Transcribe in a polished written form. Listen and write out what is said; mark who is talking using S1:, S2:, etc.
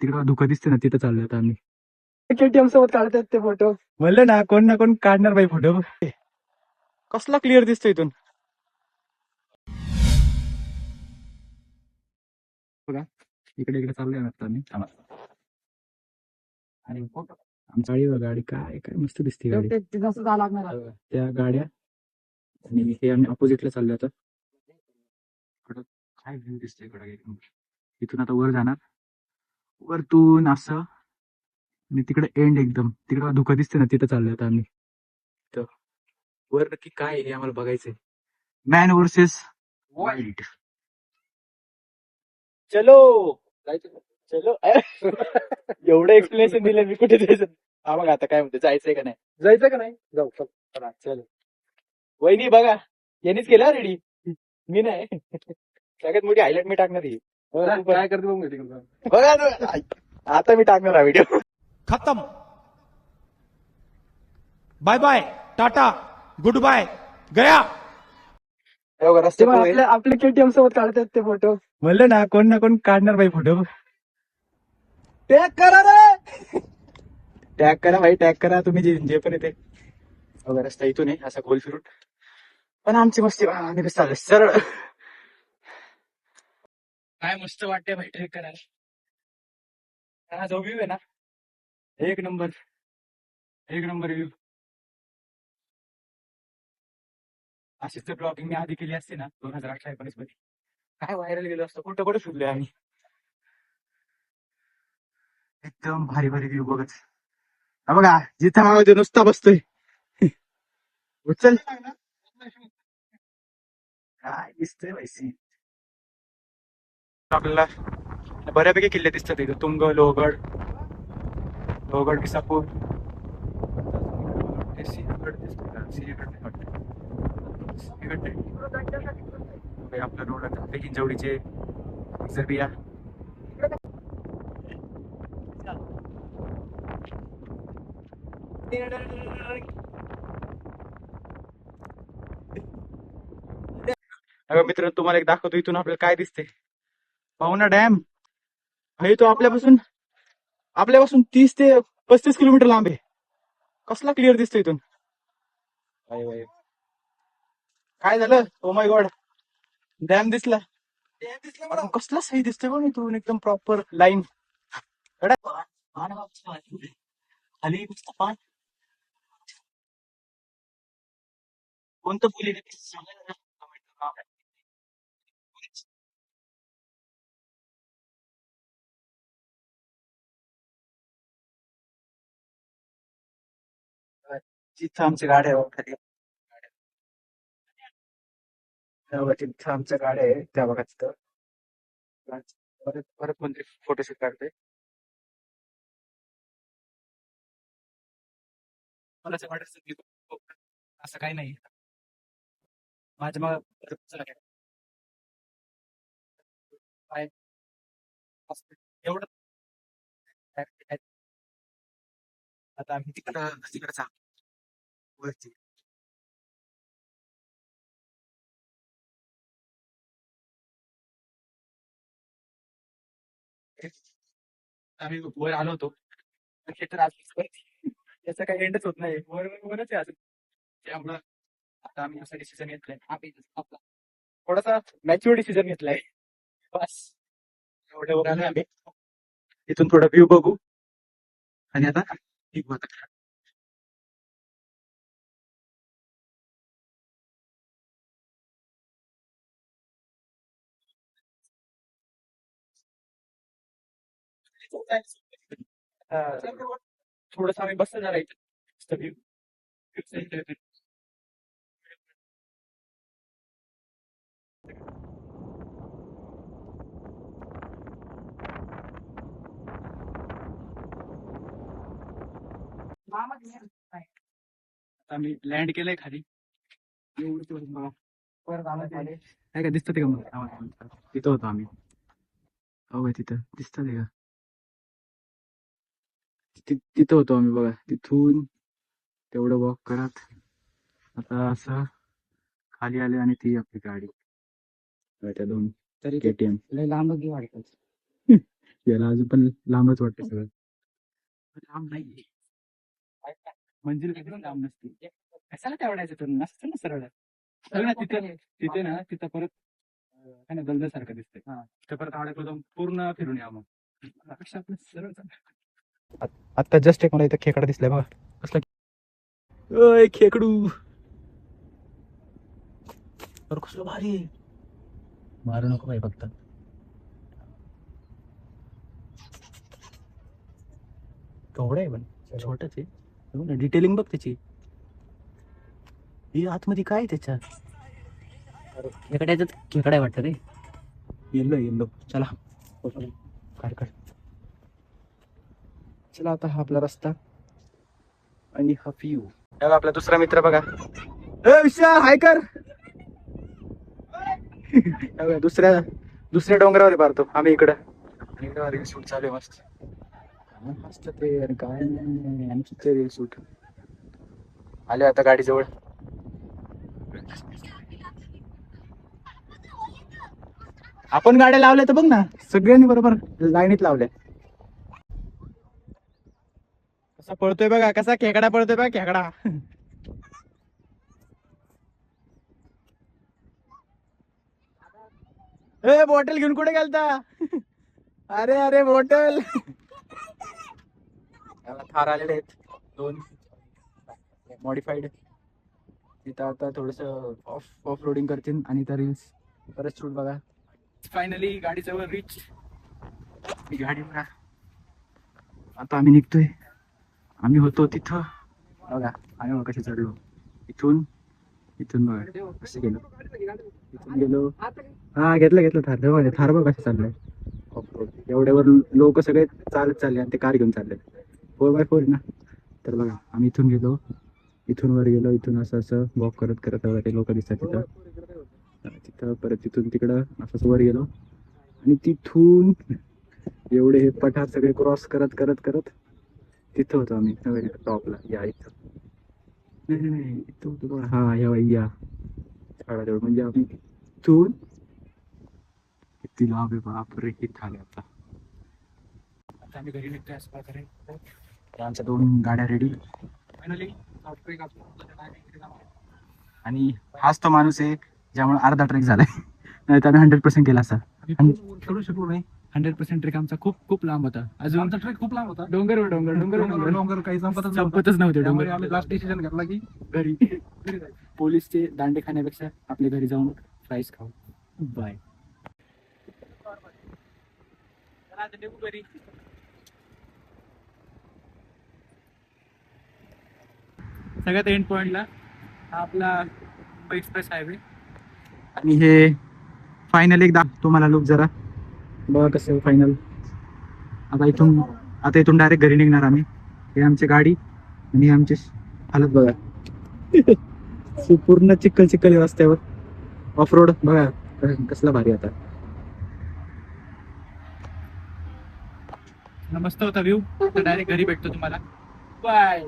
S1: तिकडं धुकं दिसते ना, तिथं चाललो आता आम्ही. केटीएम सोबत काढतात ते फोटो. म्हणलं ना कोण काढणार बाई फोटो. कसला क्लिअर दिसतो इथून बघा. इकडे इकडे चाललोय आता आम्ही. आणि आमच्या गाडी काय काय मस्त दिसते गाडी. त्या गाड्या आणि हे आम्ही अपोजिटला चाललो आता. इकडं काय व्ह्यू दिसते इकडे. इथून आता वर जाणार, वरतून असं, आणि तिकडे एंड एकदम तिकडे धुकं दिसते ना, तिथं चाललोय आता आम्ही. तर वर नक्की काय आहे हे आम्हाला बघायचंय. Man versus wild. चलो चलो. एवढं एक्सप्लेनेशन दिलं मी, कुठे जायचं. हा बघा आता काय म्हणते, जायचंय का नाही जाऊ चला. चल वहिनी बघा, यांनीच केला रेडी, मी नाही. सगळ्यात मोठी हायलाइट मी टाकणार ही. काय करते बघा आता मी टाकणार हा व्हिडिओ.
S2: खत्म. बाय बाय, टाटा, गुड बाय, गया.
S1: आपल्या केटीएम सोबत काढतात ते फोटो. म्हणलं ना कोण काढणार बाई फोटो. टॅग करा रे, टॅग करा भाई, टॅग करा तुम्ही जे पण येते. बघा रस्ता इथून आहे असा गोल फिरून, पण आमची मस्ती चालले सरळ. काय मस्त वाटते भाई ट्रेक करायला. हा जो व्ह्यू आहे ना, एक नंबर व्ह्यू. अशीच ब्लॉगिंग मी आधी केली असते ना 2018-19 मध्ये, काय व्हायरल गेलो असतो. कुठं शोधलोय आम्ही. एकदम भारी भारी व्ह्यू बघत. हा बघा जिथं आवाज नुसता बसतोय. उचल काय दिसतंय वैसी. आपल्याला बऱ्यापैकी किल्ले दिसतात इथं. तुंग, लोहगड, विसापूर, सिंहगड दिसतोय का? सिंहगड नाही वाटतं. सिंहगड नाही. आपलं रोड आता हिंजवडीचे जबिया. अगं मित्र, तुम्हाला एक दाखवतो इथून आपल्याला काय दिसते. पाहुणा डॅम हे तो आपल्यापासून 30 ते 35 किलोमीटर लांब आहे. कसला क्लिअर दिसतो इथून. काय झालं, ओ माय गॉड, डॅम दिसला. कसला सही दिसतोय बघ इथून, एकदम प्रॉपर लाईन. खाली पान कोणतं फुल आहे? जिथं आमच्या गाड्या आहे खाली, तिथं आमच्या गाड्या आहे त्या बघा तिथं. परत परत कोणतरी फोटोशूट काढतोय. मला असं वाटत असं काही नाही माझ्या मग एवढं. आता आम्ही तिकडे वरती. आम्ही वर आलो होतो, तर याचा काही एंडच होत नाही. वरच आहे अजून. त्यामुळं आता आम्ही असा डिसिजन घेतलाय, आम्ही आपला थोडासा मॅच्युअर डिसिजन घेतलाय. बस एवढ्या वर आलोय आम्ही. इथून थोडा व्ह्यू बघू आणि आता निघू आता. थोडस आम्ही बसत जरा व्ह्यू. आम्ही लँड केलंय खाली. परत आलं खाली. काय का दिसतं का मग, तिथं होतो आम्ही. हो तिथं दिसतं का? तिथं होतो आम्ही बघा. तिथून तेवढं वॉक करत आता असं खाली आले, आणि ती आपली गाडी, त्या दोन केटीएम. लांब वाटत याला अजून पण लांबच वाटते सगळं. लांब नाही मंजिल कधी लांब नसते. कशाला तेवढायचं तर असतं ना सरळ. ना तिथे तिथे ना तिथं परत काय ना दलदल सारखं दिसतंय. तिथं परत आवडायचं जाऊन पूर्ण फिरून या मग त्यापेक्षा आपलं सरळ चाललं. आता जस्ट एक मला इथं खेकडा दिसलाय बघा. कसला ओय खेकडू. अरे कसलं भारी आहे. मारू नको बाई फक्त. केवढं आहे पण छोटच आहे. डिटेलिंग बघ त्याची. हे आतमध्ये काय आहे त्याच्यात. खेकड्याच खेकडा आहे वाटतं रे. Yellow yellow. चला काढ काढ. चला आता हा आपला रस्ता आणि हा व्ह्यू. आपला दुसरा मित्र बघा. विशाल हाय कर. दुसऱ्या दुसऱ्या डोंगरावर पारतो आम्ही इकडं. इकडं रील शूट चालू आहे मस्त. मस्त ते यार काय आमचे रील शूट आले आता गाडीजवळ. आपण गाड्या लावल्या तर बघ ना सगळ्यांनी बरोबर लाईनीत लावल्या. कसा पळतोय बघा कसा खेकडा पळतोय बघा खेकडा. ए बॉटल घेऊन कुठे गेलता. अरे अरे बॉटल. थार आलेले आहेत 2 मॉडिफाईड. तिथं आता थोडस ऑफ रोडिंग करतील आणि त्या रील्स परत शूट बघा. फायनली गाडीजवळ रीच. गाडी बघा आता आम्ही निघतोय. आम्ही होतो तिथं बघा. आम्ही कसे चढलो इथून बघा कसे गेलो. इथून गेलो. हा घेतलं थार. थार बघ कसं चाललंय ऑफरोड. एवढ्यावर लोक सगळे चालत चालले आणि ते कार घेऊन चालले 4x4 ना. तर बघा आम्ही इथून गेलो. इथून वर गेलो. इथून असं वॉक करत करत ते लोक दिसतात तिथं परत तिथून तिकडं असं वर गेलो आणि तिथून एवढे हे पठार सगळे क्रॉस करत करत करत तिथं होतो आम्ही टॉपला. या इथं नाही इथं होतो. हा या झाडाजवळ म्हणजे आम्ही इथून किती लांब आहे बापरे. किती आले आता आम्ही घरी निघतोय असं प्रकारे. आमच्या 2 गाड्या रेडी फायनली. आणि हाच तो माणूस आहे ज्यामुळे अर्धा ट्रेक झालाय. नाही तर 100% केला असता. करू शकलो नाही. 100% ट्रेक आमचा खूप खूप लांब होता. अजून ट्रेक खूप लांब होता. डोंगर काही संपतच नव्हते. डोंगर आम्ही लास्ट डिसिजन घेतला की घरी पोलीसचे दांडे खाण्यापेक्षा आपल्या घरी जाऊन फ्राईज खाऊ. बाय. सगळ्यात एंड पॉइंटला आपला मुंबई एक्सप्रेस हायवे. आणि हे फायनल एकदा तुम्हाला लुक जरा बघा कसं फायनल. आता इथून डायरेक्ट घरी निघणार आम्ही. हे आमची गाडी आणि आमची हालत बघा. पूर्ण चिखल रस्त्यावर ऑफ रोड बघा कसला भारी. आता मस्त होता व्ह्यू. डायरेक्ट घरी भेटतो तुम्हाला. बाय.